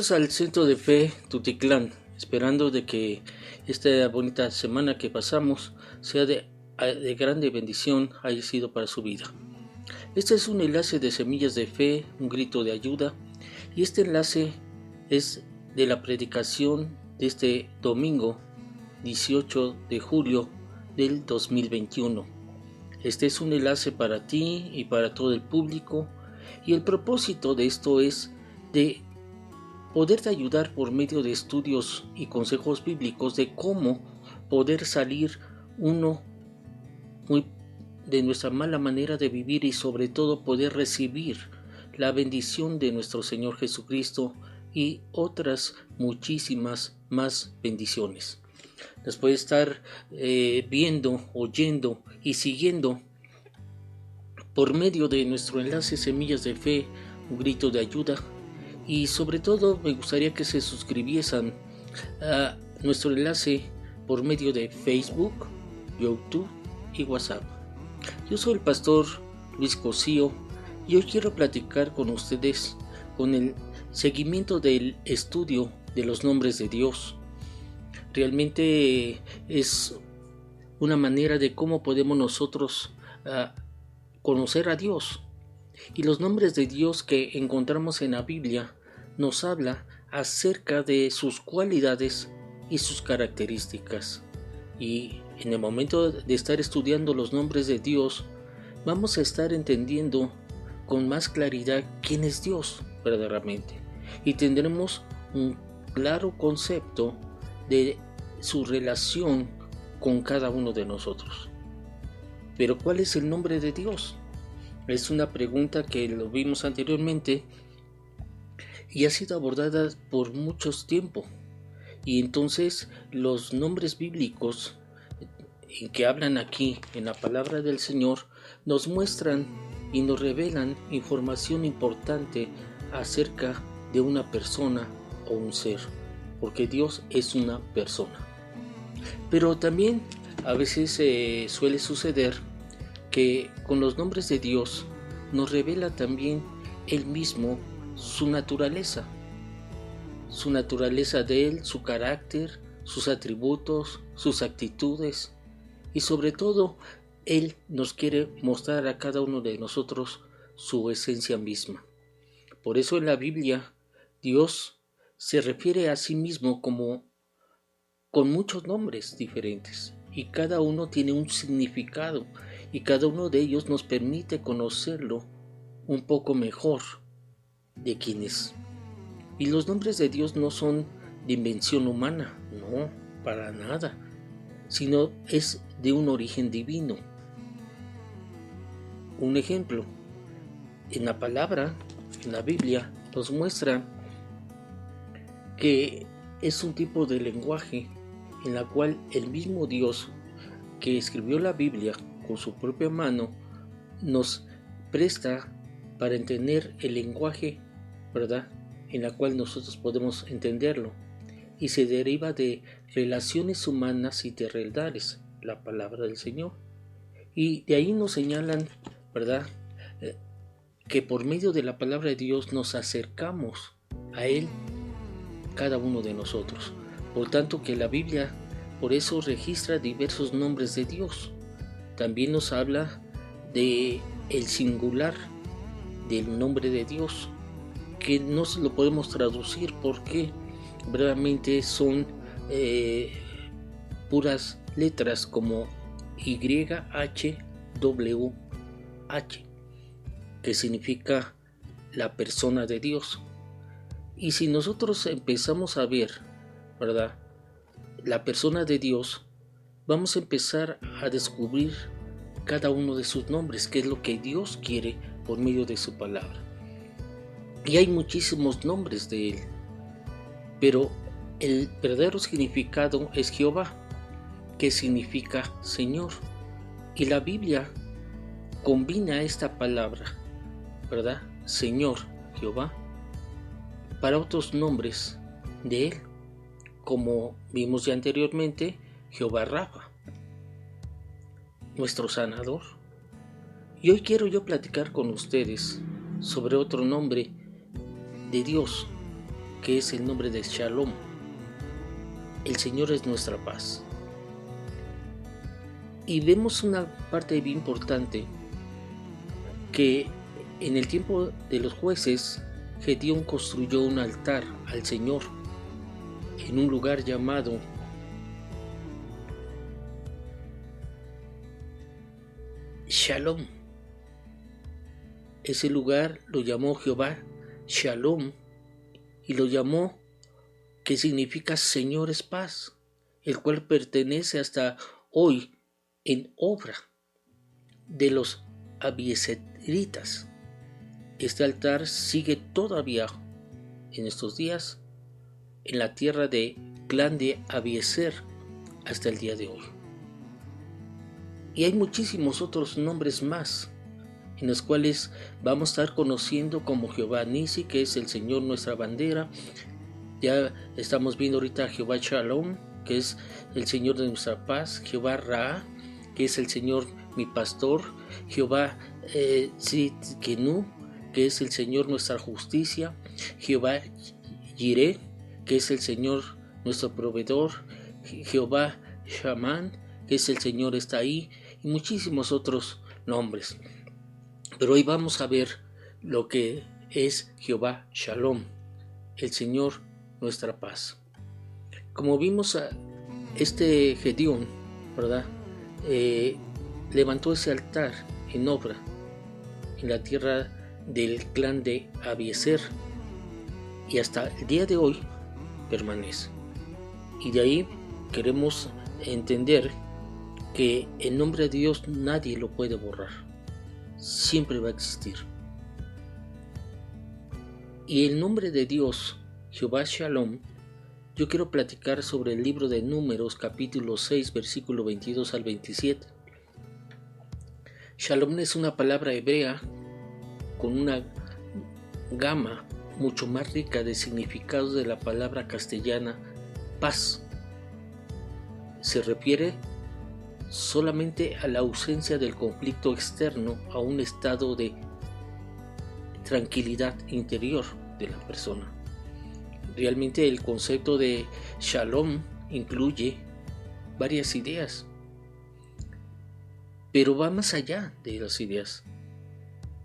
Bienvenidos al Centro de Fe Tutitlán, esperando de que esta bonita semana que pasamos sea de grande bendición haya sido para su vida. Este es un enlace de Semillas de Fe, un grito de ayuda, y este enlace es de la predicación de este domingo 18 de julio del 2021. Este es un enlace para ti y para todo el público, y el propósito de esto es de poderte ayudar por medio de estudios y consejos bíblicos de cómo poder salir de nuestra mala manera de vivir y sobre todo poder recibir la bendición de nuestro Señor Jesucristo y otras muchísimas más bendiciones. Las puede estar viendo, oyendo y siguiendo por medio de nuestro enlace Semillas de Fe, un grito de ayuda. Y sobre todo me gustaría que se suscribiesen a nuestro enlace por medio de Facebook, YouTube y WhatsApp. Yo soy el pastor Luis Cosío y hoy quiero platicar con ustedes con el seguimiento del estudio de los nombres de Dios. Realmente es una manera de cómo podemos nosotros conocer a Dios. Y los nombres de Dios que encontramos en la Biblia nos habla acerca de sus cualidades y sus características. Y en el momento de estar estudiando los nombres de Dios, vamos a estar entendiendo con más claridad quién es Dios verdaderamente. Y tendremos un claro concepto de su relación con cada uno de nosotros. Pero ¿cuál es el nombre de Dios? Es una pregunta que lo vimos anteriormente y ha sido abordada por muchos tiempos. Y entonces los nombres bíblicos que hablan aquí en la palabra del Señor nos muestran y nos revelan información importante acerca de una persona o un ser, porque Dios es una persona. Pero también a veces suele suceder que con los nombres de Dios nos revela también Él mismo su naturaleza de Él, su carácter, sus atributos, sus actitudes y sobre todo Él nos quiere mostrar a cada uno de nosotros su esencia misma. Por eso en la Biblia Dios se refiere a sí mismo como con muchos nombres diferentes y cada uno tiene un significado y cada uno de ellos nos permite conocerlo un poco mejor de quién es. Y los nombres de Dios no son de invención humana, no, para nada, sino es de un origen divino. Un ejemplo, en la palabra, en la Biblia, nos muestra que es un tipo de lenguaje en la cual el mismo Dios que escribió la Biblia con su propia mano nos presta para entender el lenguaje, ¿verdad?, en la cual nosotros podemos entenderlo, y se deriva de relaciones humanas y terrenales, la palabra del Señor. Y de ahí nos señalan, ¿verdad?, que por medio de la palabra de Dios nos acercamos a Él, cada uno de nosotros. Por tanto que la Biblia por eso registra diversos nombres de Dios. También nos habla de el singular del nombre de Dios, que no se lo podemos traducir porque realmente son puras letras como YHWH, que significa la persona de Dios. Y si nosotros empezamos a ver, ¿verdad?, la persona de Dios, vamos a empezar a descubrir cada uno de sus nombres, que es lo que Dios quiere por medio de su palabra. Y hay muchísimos nombres de Él, pero el verdadero significado es Jehová, que significa Señor. Y la Biblia combina esta palabra, ¿verdad?, Señor, Jehová, para otros nombres de Él, como vimos ya anteriormente, Jehová Rafa, nuestro sanador. Y hoy quiero yo platicar con ustedes sobre otro nombre de Dios, que es el nombre de Shalom. El Señor es nuestra paz. Y vemos una parte bien importante, que en el tiempo de los jueces, Gedeón construyó un altar al Señor en un lugar llamado Shalom. Ese lugar lo llamó Jehová Shalom, y lo llamó, que significa Señor es paz, el cual pertenece hasta hoy en obra de los abiezeritas. Este altar sigue todavía en estos días en la tierra de clan de Abiezer hasta el día de hoy. Y hay muchísimos otros nombres más en los cuales vamos a estar conociendo, como Jehová Nisi, que es el Señor nuestra bandera. Ya estamos viendo ahorita a Jehová Shalom, que es el Señor de nuestra paz. Jehová Ra, que es el Señor mi pastor. Jehová Tzidkenu, que es el Señor nuestra justicia. Jehová Jireh, que es el Señor nuestro proveedor. Jehová Shaman, que es el Señor está ahí, y muchísimos otros nombres. Pero hoy vamos a ver lo que es Jehová Shalom, el Señor nuestra paz. Como vimos a este Gedeón, ¿verdad? Levantó ese altar en obra en la tierra del clan de Abiezer, y hasta el día de hoy permanece. Y de ahí queremos entender que el nombre de Dios nadie lo puede borrar, siempre va a existir. Y el nombre de Dios, Jehová Shalom, yo quiero platicar sobre el libro de Números, capítulo 6, versículo 22 al 27. Shalom es una palabra hebrea con una gama mucho más rica de significados de la palabra castellana paz. Se refiere solamente a la ausencia del conflicto externo, a un estado de tranquilidad interior de la persona. Realmente el concepto de Shalom incluye varias ideas, pero va más allá de las ideas,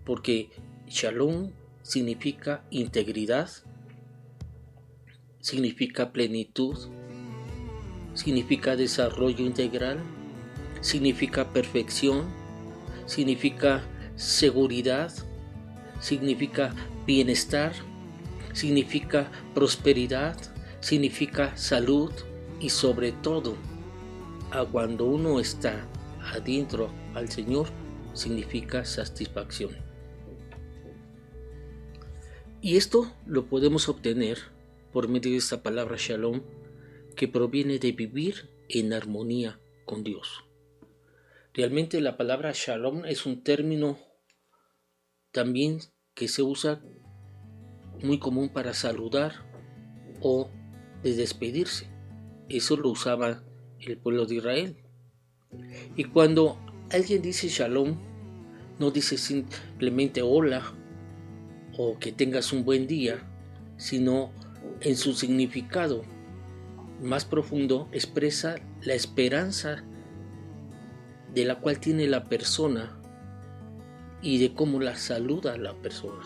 porque Shalom significa integridad, significa plenitud, significa desarrollo integral, significa perfección, significa seguridad, significa bienestar, significa prosperidad, significa salud, y sobre todo, cuando uno está adentro al Señor, significa satisfacción. Y esto lo podemos obtener por medio de esta palabra Shalom, que proviene de vivir en armonía con Dios. Realmente la palabra Shalom es un término también que se usa muy común para saludar o de despedirse. Eso lo usaba el pueblo de Israel. Y cuando alguien dice Shalom, no dice simplemente hola o que tengas un buen día, sino en su significado más profundo expresa la esperanza de la cual tiene la persona y de cómo la saluda la persona.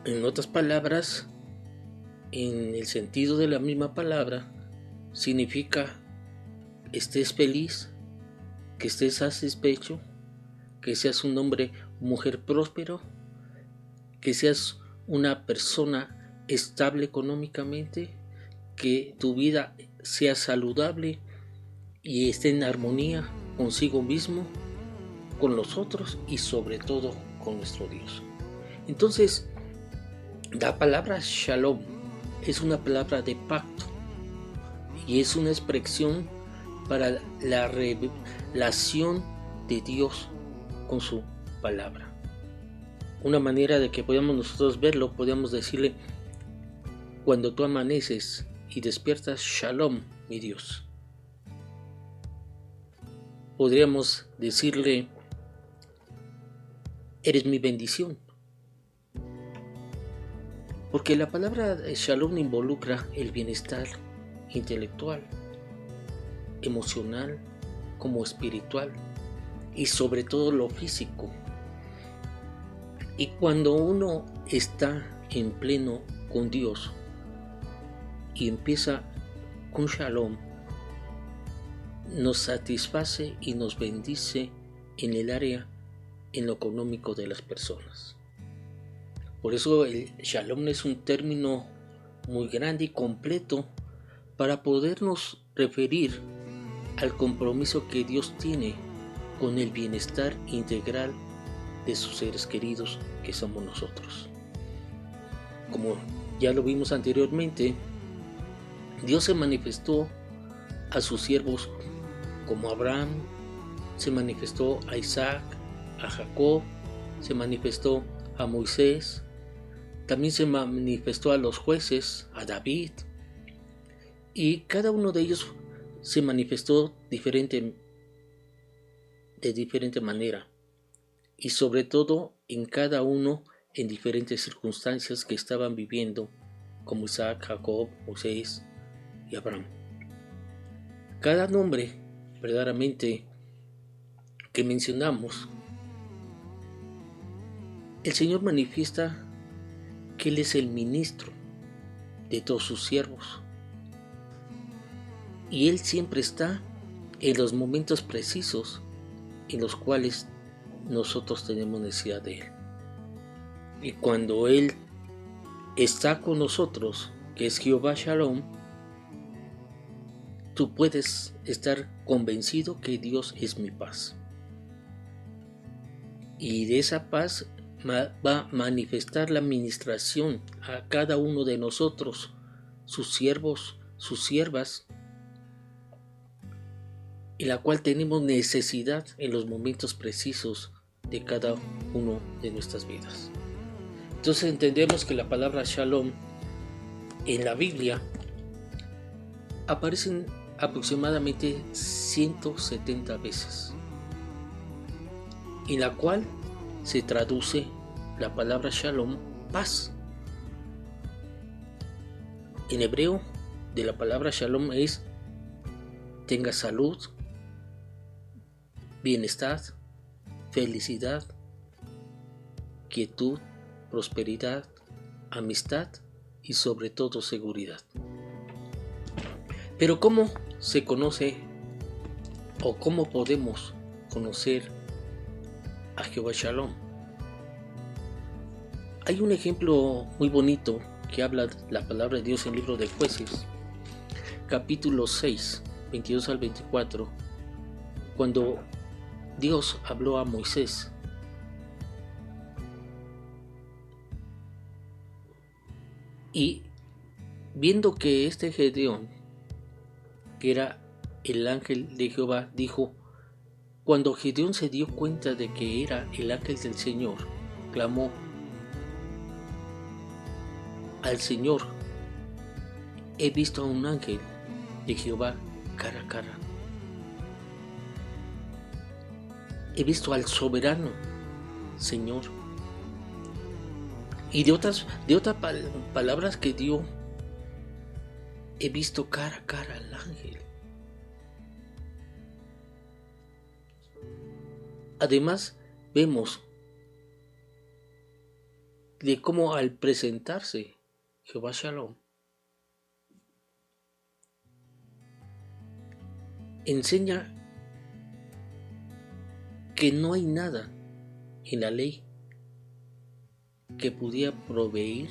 En otras palabras, en el sentido de la misma palabra, significa estés feliz, que estés satisfecho, que seas un hombre o mujer próspero, que seas una persona estable económicamente, que tu vida sea saludable y esté en armonía consigo mismo, con los otros y sobre todo con nuestro Dios. Entonces, la palabra Shalom es una palabra de pacto y es una expresión para la revelación de Dios con su palabra. Una manera de que podamos nosotros verlo, podemos decirle: cuando tú amaneces y despiertas, Shalom, mi Dios. Podríamos decirle: eres mi bendición. Porque la palabra Shalom involucra el bienestar intelectual, emocional, como espiritual y sobre todo lo físico. Y cuando uno está en pleno con Dios y empieza con Shalom, nos satisface y nos bendice en el área, en lo económico de las personas. Por eso el Shalom es un término muy grande y completo para podernos referir al compromiso que Dios tiene con el bienestar integral de sus seres queridos, que somos nosotros. Como ya lo vimos anteriormente, Dios se manifestó a sus siervos como Abraham, se manifestó a Isaac, a Jacob, se manifestó a Moisés, también se manifestó a los jueces, a David, y cada uno de ellos se manifestó de diferente manera, y sobre todo en cada uno en diferentes circunstancias que estaban viviendo, como Isaac, Jacob, Moisés y Abraham. Cada nombre verdaderamente que mencionamos, el Señor manifiesta que Él es el ministro de todos sus siervos, y Él siempre está en los momentos precisos en los cuales nosotros tenemos necesidad de Él. Y cuando Él está con nosotros, que es Jehová Shalom, tú puedes estar convencido que Dios es mi paz. Y de esa paz va a manifestar la administración a cada uno de nosotros, sus siervos, sus siervas, en la cual tenemos necesidad en los momentos precisos de cada uno de nuestras vidas. Entonces entendemos que la palabra Shalom en la Biblia aparecen aproximadamente 170 veces, en la cual se traduce la palabra Shalom, paz. En hebreo, de la palabra Shalom es tenga salud, bienestar, felicidad, quietud, prosperidad, amistad y sobre todo seguridad. Pero ¿cómo se conoce o cómo podemos conocer a Jehová Shalom? Hay un ejemplo muy bonito que habla la palabra de Dios en el libro de Jueces, capítulo 6, 22 al 24, cuando Dios habló a Moisés. Y viendo que este Gedeón, que era el ángel de Jehová, dijo, cuando Gedeón se dio cuenta de que era el ángel del Señor, clamó al Señor, he visto a un ángel de Jehová cara a cara. He visto al soberano Señor. Y de otras palabras que dio, he visto cara a cara al ángel. Además, vemos de cómo al presentarse Jehová Shalom, enseña que no hay nada en la ley que pudiera proveer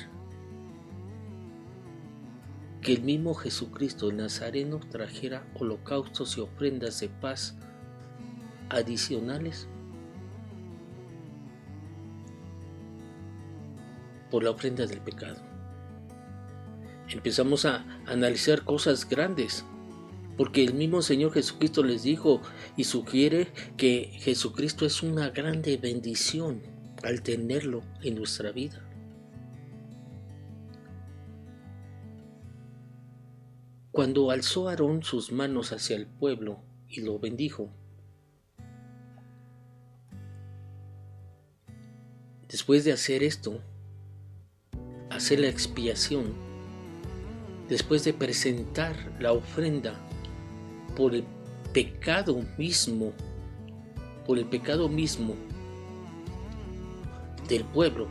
que el mismo Jesucristo el Nazareno trajera holocaustos y ofrendas de paz adicionales por la ofrenda del pecado. Empezamos a analizar cosas grandes, porque el mismo Señor Jesucristo les dijo y sugiere que Jesucristo es una grande bendición al tenerlo en nuestra vida. Cuando alzó Aarón sus manos hacia el pueblo y lo bendijo, después de hacer esto, hacer la expiación, después de presentar la ofrenda por el pecado mismo, del pueblo,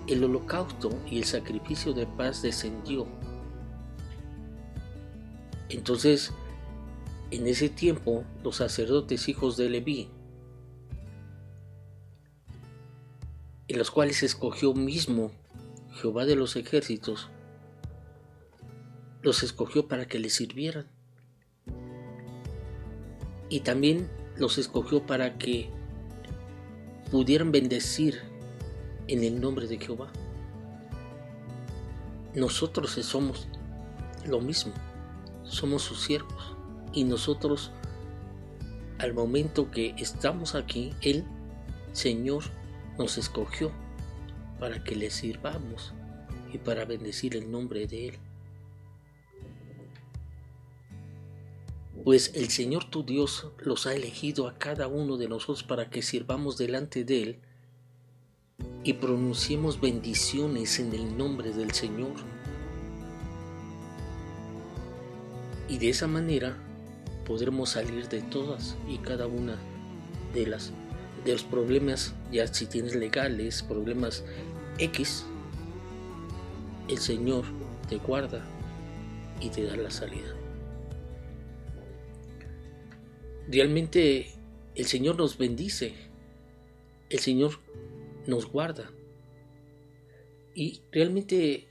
el holocausto y el sacrificio de paz descendió. Entonces, en ese tiempo, los sacerdotes hijos de Leví, en los cuales escogió mismo Jehová de los ejércitos, los escogió para que le sirvieran. Y también los escogió para que pudieran bendecir en el nombre de Jehová. Nosotros somos lo mismo, somos sus siervos. Y nosotros, al momento que estamos aquí, el Señor nos escogió para que le sirvamos y para bendecir el nombre de Él. Pues el Señor tu Dios los ha elegido a cada uno de nosotros para que sirvamos delante de Él y pronunciemos bendiciones en el nombre del Señor. Y de esa manera podremos salir de todas y cada una de los problemas, ya si tienes legales, problemas X, el Señor te guarda y te da la salida. Realmente el Señor nos bendice, el Señor nos guarda, y realmente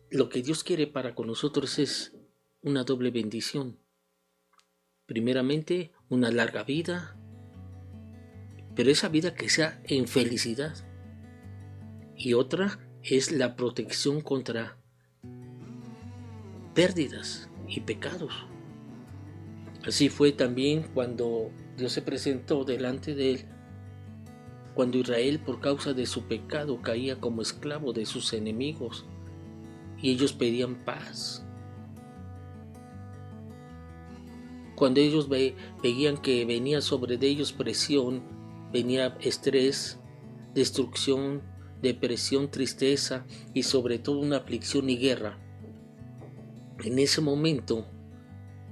lo que Dios quiere para con nosotros es una doble bendición. Primeramente, una larga vida, pero esa vida que sea en felicidad. Y otra es la protección contra pérdidas y pecados. Así fue también cuando Dios se presentó delante de él, cuando Israel por causa de su pecado caía como esclavo de sus enemigos y ellos pedían paz. Cuando ellos veían que venía sobre ellos presión, venía estrés, destrucción, depresión, tristeza y sobre todo una aflicción y guerra, en ese momento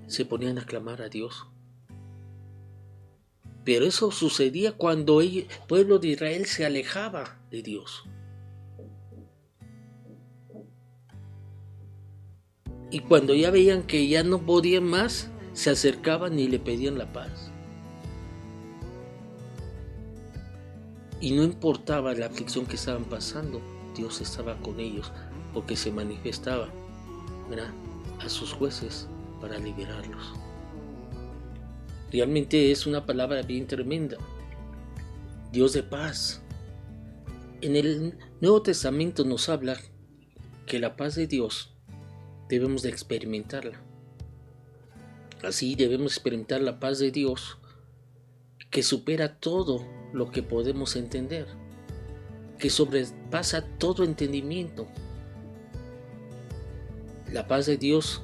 se ponían a clamar a Dios. Pero eso sucedía cuando el pueblo de Israel se alejaba de Dios. Y cuando ya veían que ya no podían más, se acercaban y le pedían la paz. Y no importaba la aflicción que estaban pasando, Dios estaba con ellos, porque se manifestaba, ¿verdad?, a sus jueces para liberarlos. Realmente es una palabra bien tremenda. Dios de paz. En el Nuevo Testamento nos habla que la paz de Dios debemos de experimentarla. Así debemos experimentar la paz de Dios que supera todo lo que podemos entender, que sobrepasa todo entendimiento. La paz de Dios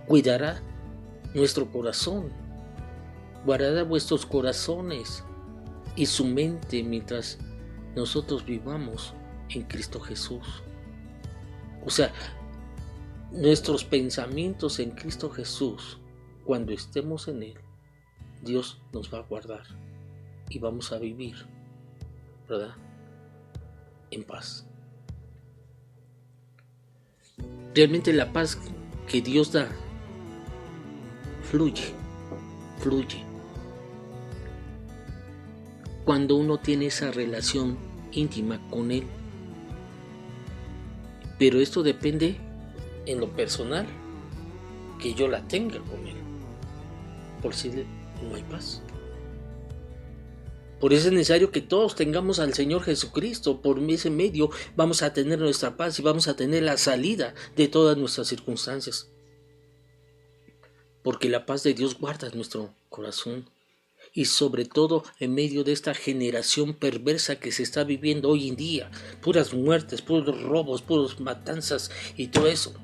cuidará nuestro corazón, guardará vuestros corazones y su mente mientras nosotros vivamos en Cristo Jesús. O sea, nuestros pensamientos en Cristo Jesús, cuando estemos en Él, Dios nos va a guardar y vamos a vivir, ¿verdad?, en paz. Realmente la paz que Dios da fluye cuando uno tiene esa relación íntima con Él. Pero esto depende en lo personal, que yo la tenga con Él. Por si no hay paz. Por eso es necesario que todos tengamos al Señor Jesucristo. Por ese medio vamos a tener nuestra paz y vamos a tener la salida de todas nuestras circunstancias. Porque la paz de Dios guarda nuestro corazón. Y sobre todo en medio de esta generación perversa que se está viviendo hoy en día. Puras muertes, puros robos, puras matanzas y todo eso.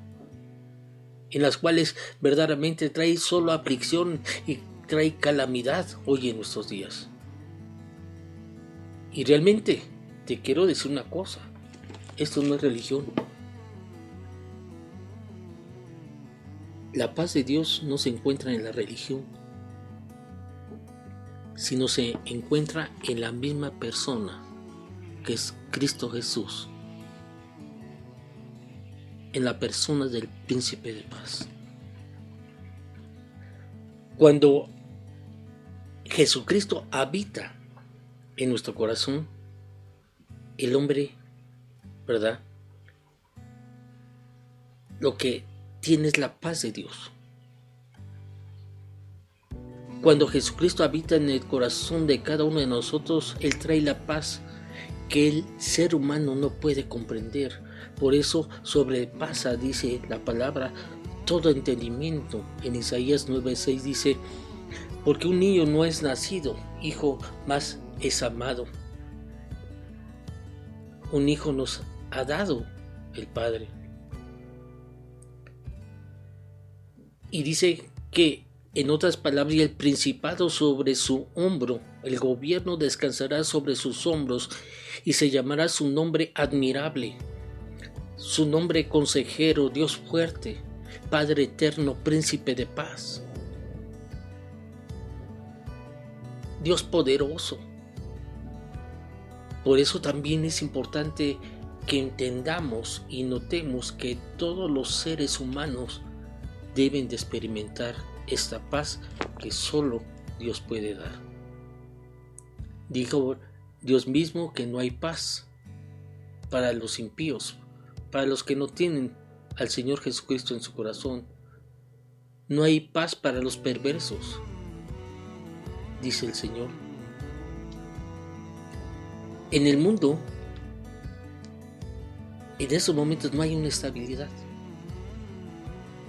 En las cuales verdaderamente trae solo aflicción y trae calamidad hoy en nuestros días. Y realmente te quiero decir una cosa. Esto no es religión. La paz de Dios no se encuentra en la religión, sino se encuentra en la misma persona, que es Cristo Jesús, en la persona del Príncipe de Paz. Cuando Jesucristo habita en nuestro corazón, el hombre, ¿verdad?, lo que tiene es la paz de Dios. Cuando Jesucristo habita en el corazón de cada uno de nosotros, Él trae la paz que el ser humano no puede comprender. Por eso sobrepasa, dice la palabra, todo entendimiento. En Isaías 9:6 dice: porque un niño no es nacido, hijo más es amado. Un hijo nos ha dado el Padre. Y dice que, en otras palabras, el principado sobre su hombro, el gobierno descansará sobre sus hombros, y se llamará su nombre admirable, su nombre consejero, Dios fuerte, Padre eterno, príncipe de paz, Dios poderoso. Por eso también es importante que entendamos y notemos que todos los seres humanos deben de experimentar esta paz que solo Dios puede dar. Dijo Dios mismo que no hay paz para los impíos, para los que no tienen al Señor Jesucristo en su corazón. No hay paz para los perversos, dice el Señor. En el mundo, en esos momentos no hay una estabilidad.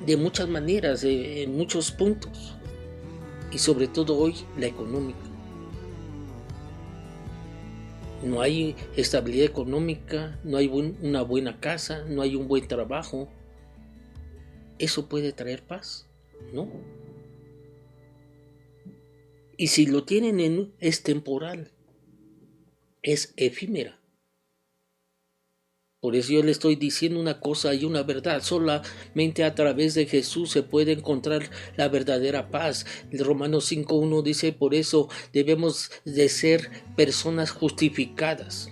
De muchas maneras, en muchos puntos, y sobre todo hoy la económica. No hay estabilidad económica, no hay una buena casa, no hay un buen trabajo. ¿Eso puede traer paz? No. Y si lo tienen, es temporal, es efímera. Por eso yo le estoy diciendo una cosa y una verdad. Solamente a través de Jesús se puede encontrar la verdadera paz. Romanos 5:1 dice: por eso debemos de ser personas justificadas.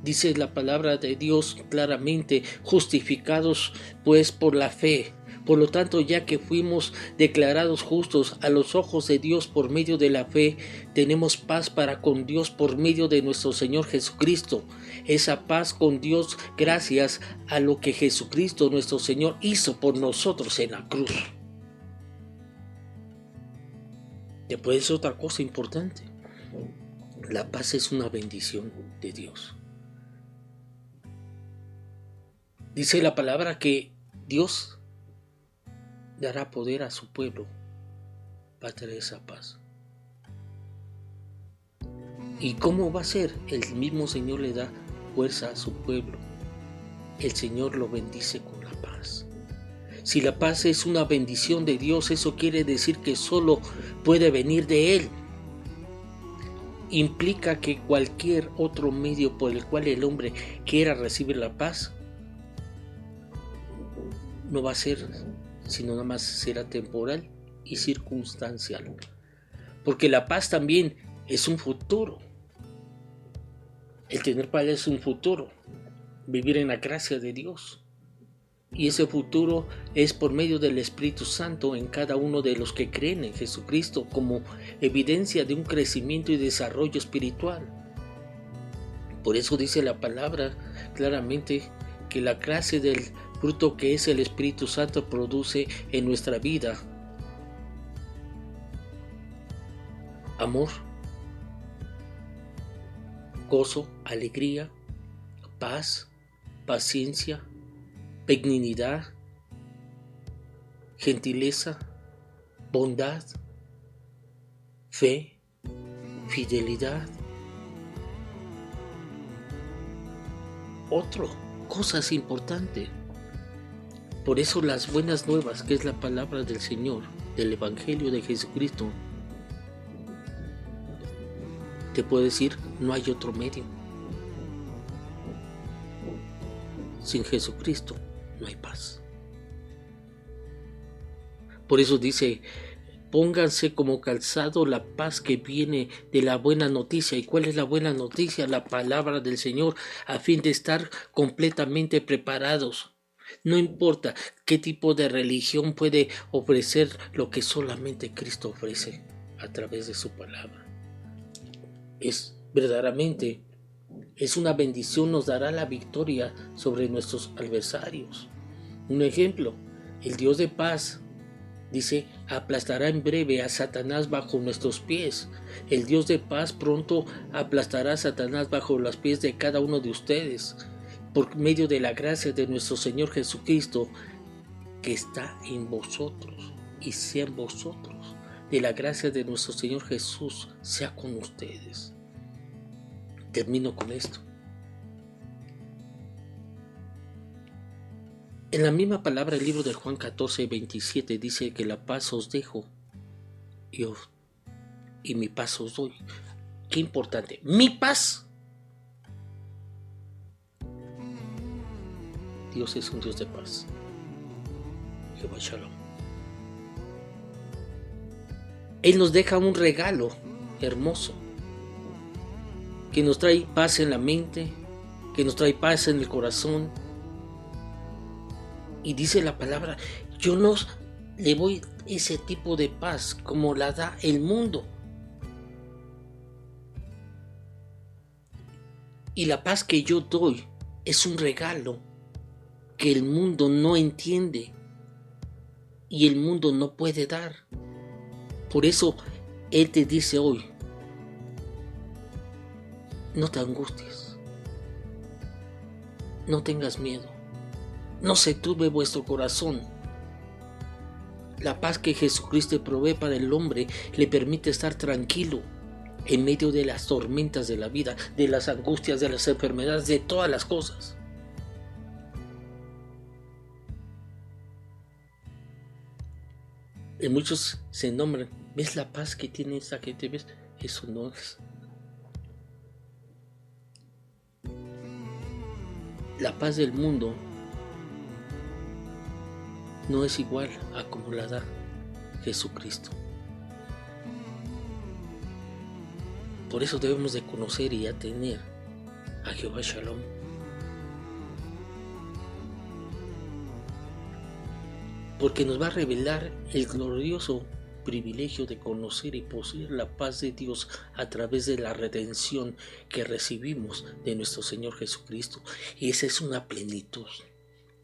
Dice la palabra de Dios claramente: justificados pues por la fe. Por lo tanto, ya que fuimos declarados justos a los ojos de Dios por medio de la fe, tenemos paz para con Dios por medio de nuestro Señor Jesucristo. Esa paz con Dios gracias a lo que Jesucristo nuestro Señor hizo por nosotros en la cruz. Después es otra cosa importante. La paz es una bendición de Dios. Dice la palabra que Dios dará poder a su pueblo para traer esa paz. ¿Y cómo va a ser? El mismo Señor le da fuerza a su pueblo. El Señor lo bendice con la paz. Si la paz es una bendición de Dios, eso quiere decir que solo puede venir de Él. Implica que cualquier otro medio por el cual el hombre quiera recibir la paz no va a ser, sino nada más será temporal y circunstancial. Porque la paz también es un futuro. El tener paz es un futuro. Vivir en la gracia de Dios. Y ese futuro es por medio del Espíritu Santo en cada uno de los que creen en Jesucristo, como evidencia de un crecimiento y desarrollo espiritual. Por eso dice la palabra claramente que la clase del fruto que es el Espíritu Santo produce en nuestra vida: amor, gozo, alegría, paz, paciencia, benignidad, gentileza, bondad, fe, fidelidad. Cosas importantes. Por eso las buenas nuevas, que es la palabra del Señor, del Evangelio de Jesucristo, te puedo decir, no hay otro medio. sin Jesucristo no hay paz. Por eso dice, pónganse como calzado la paz que viene de la buena noticia. ¿Y cuál es la buena noticia? La palabra del Señor, a fin de estar completamente preparados. No importa qué tipo de religión puede ofrecer lo que solamente Cristo ofrece a través de su palabra. Es verdaderamente, es una bendición, nos dará la victoria sobre nuestros adversarios. Un ejemplo, el Dios de paz dice, aplastará en breve a Satanás bajo nuestros pies. El Dios de paz pronto aplastará a Satanás bajo los pies de cada uno de ustedes, por medio de la gracia de nuestro Señor Jesucristo, que está en vosotros y sea en vosotros. De la gracia de nuestro Señor Jesús sea con ustedes. Termino con esto. En la misma palabra, el libro de Juan 14:27 dice que la paz os dejo y mi paz os doy. Qué importante, mi paz. Dios es un Dios de paz. Jehová Shalom. Él nos deja un regalo hermoso que nos trae paz en la mente, que nos trae paz en el corazón. Y dice la palabra, yo no le voy ese tipo de paz como la da el mundo. Y la paz que yo doy es un regalo que el mundo no entiende y el mundo no puede dar. Por eso Él te dice hoy, no te angusties, no tengas miedo, no se turbe vuestro corazón. La paz que Jesucristo provee para el hombre le permite estar tranquilo en medio de las tormentas de la vida, de las angustias, de las enfermedades, de todas las cosas. Y muchos se nombran, ¿ves la paz que tiene esa gente? ¿Ves? Eso no es. La paz del mundo no es igual a como la da Jesucristo. Por eso debemos de conocer y tener a Jehová Shalom. Porque nos va a revelar el glorioso privilegio de conocer y poseer la paz de Dios a través de la redención que recibimos de nuestro Señor Jesucristo. Y esa es una plenitud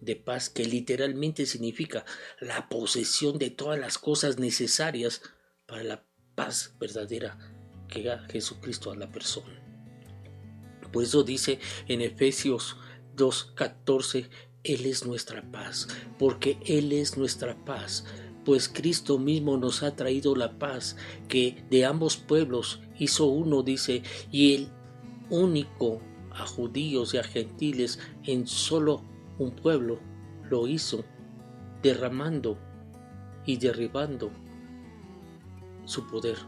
de paz que literalmente significa la posesión de todas las cosas necesarias para la paz verdadera que da Jesucristo a la persona. Por eso dice en Efesios 2:14, Él es nuestra paz, porque Él es nuestra paz, pues Cristo mismo nos ha traído la paz, que de ambos pueblos hizo uno, dice, y el único a judíos y a gentiles en solo un pueblo lo hizo, derramando y derribando su poder.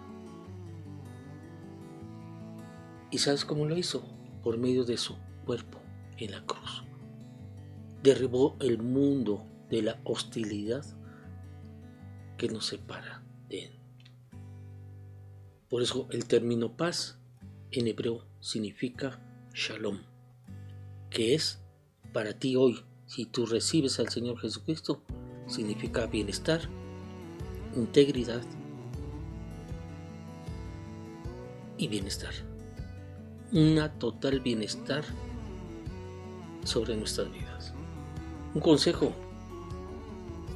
¿Y sabes cómo lo hizo? Por medio de su cuerpo en la cruz. Derribó el mundo de la hostilidad que nos separa de Él. Por eso el término paz en hebreo significa Shalom, que es para ti hoy, si tú recibes al Señor Jesucristo, significa bienestar, integridad y bienestar. Una total bienestar sobre nuestras vidas. Un consejo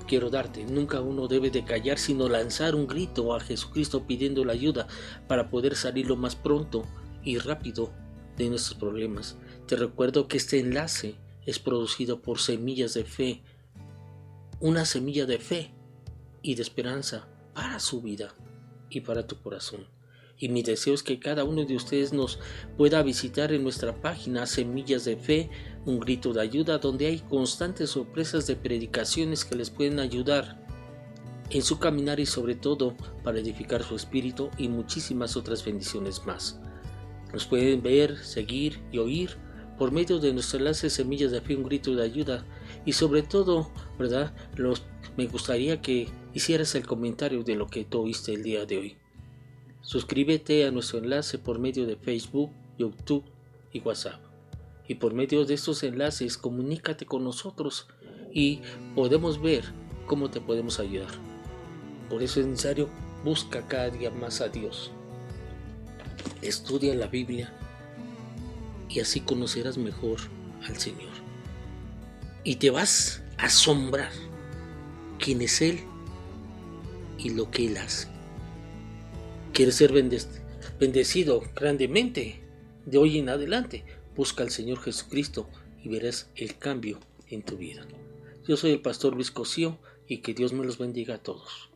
quiero darte: nunca uno debe de callar, sino lanzar un grito a Jesucristo pidiendo la ayuda para poder salir lo más pronto y rápido de nuestros problemas. Te recuerdo que este enlace es producido por Semillas de Fe, una semilla de fe y de esperanza para su vida y para tu corazón. Y mi deseo es que cada uno de ustedes nos pueda visitar en nuestra página Semillas de Fe, un grito de ayuda, donde hay constantes sorpresas de predicaciones que les pueden ayudar en su caminar y sobre todo para edificar su espíritu y muchísimas otras bendiciones más. Nos pueden ver, seguir y oír por medio de nuestro enlace Semillas de Fe, un grito de ayuda. Y sobre todo, ¿verdad? Me gustaría que hicieras el comentario de lo que tú oíste el día de hoy. Suscríbete a nuestro enlace por medio de Facebook, YouTube y WhatsApp. Y por medio de estos enlaces comunícate con nosotros y podemos ver cómo te podemos ayudar. Por eso es necesario, busca cada día más a Dios. Estudia la Biblia y así conocerás mejor al Señor. Y te vas a asombrar quién es Él y lo que Él hace. ¿Quieres ser bendecido grandemente de hoy en adelante? Busca al Señor Jesucristo y verás el cambio en tu vida. Yo soy el pastor Luis Cosío y que Dios me los bendiga a todos.